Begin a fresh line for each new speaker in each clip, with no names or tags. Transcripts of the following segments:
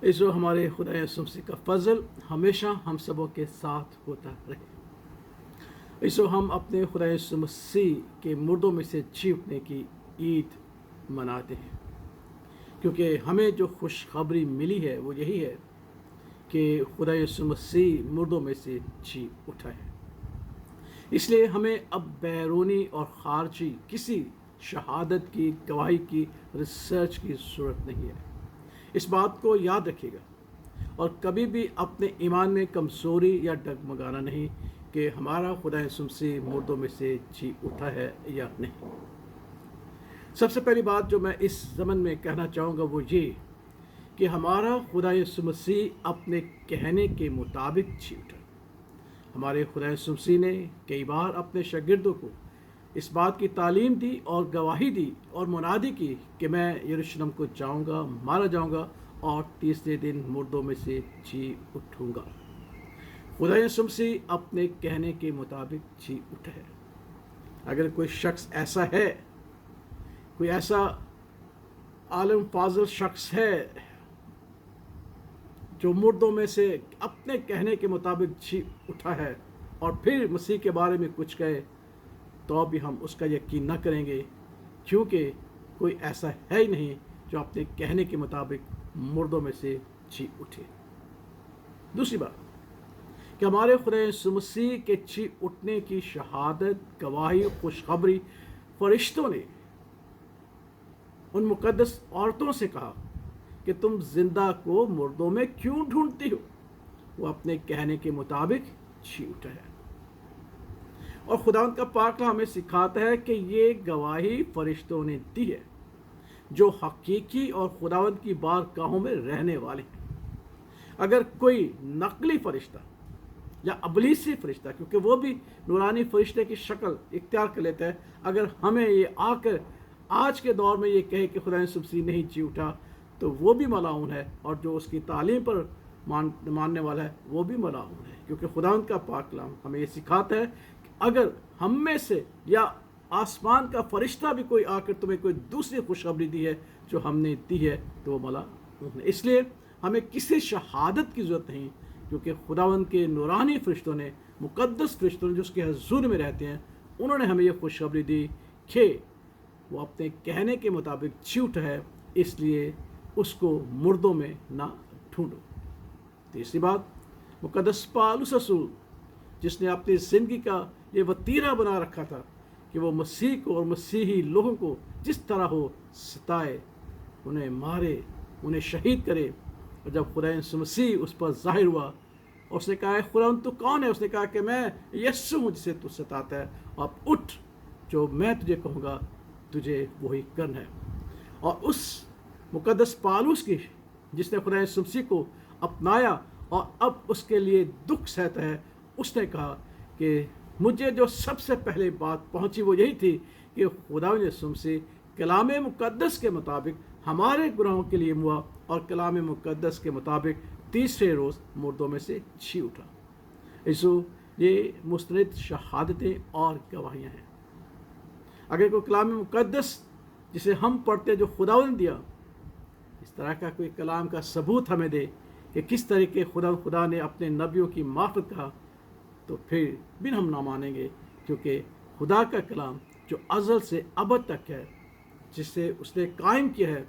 ایسو ہمارے خدا یسوع مسیح کا فضل ہمیشہ ہم سبوں کے ساتھ ہوتا رہے۔ ایسو ہم اپنے خدا یسوع مسیح کے مردوں میں سے جی اٹھنے کی عید مناتے ہیں، کیونکہ ہمیں جو خوشخبری ملی ہے وہ یہی ہے کہ خدا یسوع مسیح مردوں میں سے جی اٹھا ہے۔ اس لیے ہمیں اب بیرونی اور خارجی کسی شہادت کی، گواہی کی، ریسرچ کی ضرورت نہیں ہے۔ اس بات کو یاد رکھیے گا اور کبھی بھی اپنے ایمان میں کمزوری یا ڈگمگانا نہیں کہ ہمارا خدا یسوع مسیح مردوں میں سے جی اٹھا ہے یا نہیں۔ سب سے پہلی بات جو میں اس زمن میں کہنا چاہوں گا وہ یہ کہ ہمارا خدا یسوع مسیح اپنے کہنے کے مطابق جی اٹھا۔ ہمارے خدا یسوع مسیح نے کئی بار اپنے شاگردوں کو اس بات کی تعلیم دی اور گواہی دی اور منادی کی کہ میں یروشلم کو جاؤں گا، مارا جاؤں گا اور تیسرے دن مردوں میں سے جی اٹھوں گا۔ خدا یسوع مسیح اپنے کہنے کے مطابق جی اٹھا ہے۔ اگر کوئی شخص ایسا ہے، کوئی ایسا عالم فاضل شخص ہے جو مردوں میں سے اپنے کہنے کے مطابق جی اٹھا ہے اور پھر مسیح کے بارے میں کچھ کہے، تو بھی ہم اس کا یقین نہ کریں گے، کیونکہ کوئی ایسا ہے ہی نہیں جو اپنے کہنے کے مطابق مردوں میں سے جی اٹھے۔ دوسری بات کہ ہمارے خدا یسوع مسیح کے جی اٹھنے کی شہادت، گواہی، خوشخبری فرشتوں نے ان مقدس عورتوں سے کہا کہ تم زندہ کو مردوں میں کیوں ڈھونڈتی ہو؟ وہ اپنے کہنے کے مطابق جی اٹھا ہے۔ اور خداوند کا پاک کلام ہمیں سکھاتا ہے کہ یہ گواہی فرشتوں نے دی ہے جو حقیقی اور خداوند کی بارگاہوں میں رہنے والے ہیں۔ اگر کوئی نقلی فرشتہ یا ابلیسی فرشتہ، کیونکہ وہ بھی نورانی فرشتے کی شکل اختیار کر لیتا ہے، اگر ہمیں یہ آ کر آج کے دور میں یہ کہے کہ خدا یسوع مسیح نہیں جی اٹھا، تو وہ بھی ملعون ہے، اور جو اس کی تعلیم پر ماننے والا ہے وہ بھی ملعون ہے، کیونکہ خداوند کا پاک کلام ہمیں یہ سکھاتا ہے کہ اگر ہم میں سے یا آسمان کا فرشتہ بھی کوئی آ کر تمہیں کوئی دوسری خوشخبری دی ہے جو ہم نے دی ہے تو وہ ملعون ہے۔ اس لیے ہمیں کسی شہادت کی ضرورت نہیں، کیونکہ خداوند کے نورانی فرشتوں نے، مقدس فرشتوں نے جو اس کے حضور میں رہتے ہیں، انہوں نے ہمیں یہ خوشخبری دی کہ وہ اپنے کہنے کے مطابق جی اٹھا ہے، اس لیے اس کو مردوں میں نہ ڈھونڈو۔ تیسری بات، مقدس پالوس رسول جس نے اپنی زندگی کا یہ وتیرہ بنا رکھا تھا کہ وہ مسیح کو اور مسیحی لوگوں کو جس طرح ہو ستائے، انہیں مارے، انہیں شہید کرے، اور جب خدا یسوع مسیح اس پر ظاہر ہوا اور اس نے کہا خدا تو کون ہے؟ اس نے کہا کہ میں یسوع ہوں جسے تو ستاتا ہے، اب اٹھ، جو میں تجھے کہوں گا تجھے وہی کرنا ہے۔ اور اس مقدس پالوس کی جس نے خدا یسوع مسیح کو اپنایا اور اب اس کے لیے دکھ سہتا ہے، اس نے کہا کہ مجھے جو سب سے پہلے بات پہنچی وہ یہی تھی کہ خدا یسوع مسیح کلام مقدس کے مطابق ہمارے گناہوں کے لیے ہوا اور کلام مقدس کے مطابق تیسرے روز مردوں میں سے جی اٹھا۔ ایسو یہ مستند شہادتیں اور گواہیاں ہیں۔ اگر کوئی کلام مقدس جسے ہم پڑھتے جو خداوند نے دیا، اس طرح کا کوئی کلام کا ثبوت ہمیں دے کہ کس طریقے خدا نے اپنے نبیوں کی معرفت کہا، تو پھر بھی ہم نہ مانیں گے، کیونکہ خدا کا کلام جو ازل سے ابد تک ہے، جس سے اس نے قائم کیا ہے،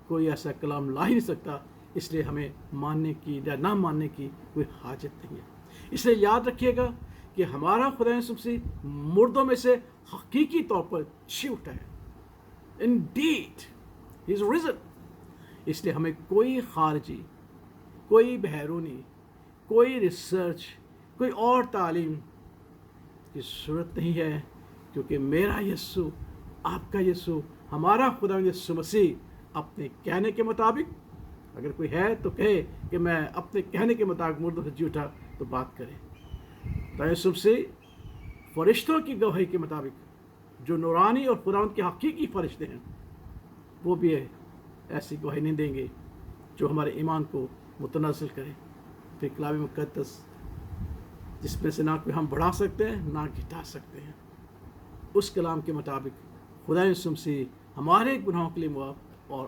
کوئی ایسا کلام لا ہی نہیں سکتا۔ اس لیے ہمیں ماننے کی یا نہ ماننے کی کوئی حاجت نہیں ہے۔ اس لیے یاد رکھیے گا کہ ہمارا خدا یسوع مسیح مردوں میں سے حقیقی طور پر جی اٹھا ہے۔ Indeed, he is risen۔ اس لیے ہمیں کوئی خارجی، کوئی بیرونی، کوئی ریسرچ، کوئی اور تعلیم کی ضرورت نہیں ہے، کیونکہ میرا یسوع، آپ کا یسوع، ہمارا خدا یسوع مسیح اپنے کہنے کے مطابق، اگر کوئی ہے تو کہے کہ میں اپنے کہنے کے مطابق مردوں سے جی اٹھا، تو بات کرے۔ خدا یسوع مسیح فرشتوں کی گواہی کے مطابق جو نورانی اور خداوند کے حقیقی فرشتے ہیں، وہ بھی ایسی گواہی نہیں دیں گے جو ہمارے ایمان کو متنزل کرے۔ پھر کلام مقدس جس میں سے نہ کوئی ہم بڑھا سکتے ہیں نہ گھٹا سکتے ہیں، اس کلام کے مطابق خدا یسوع مسیح ہمارے گناہوں کے لیے معاف اور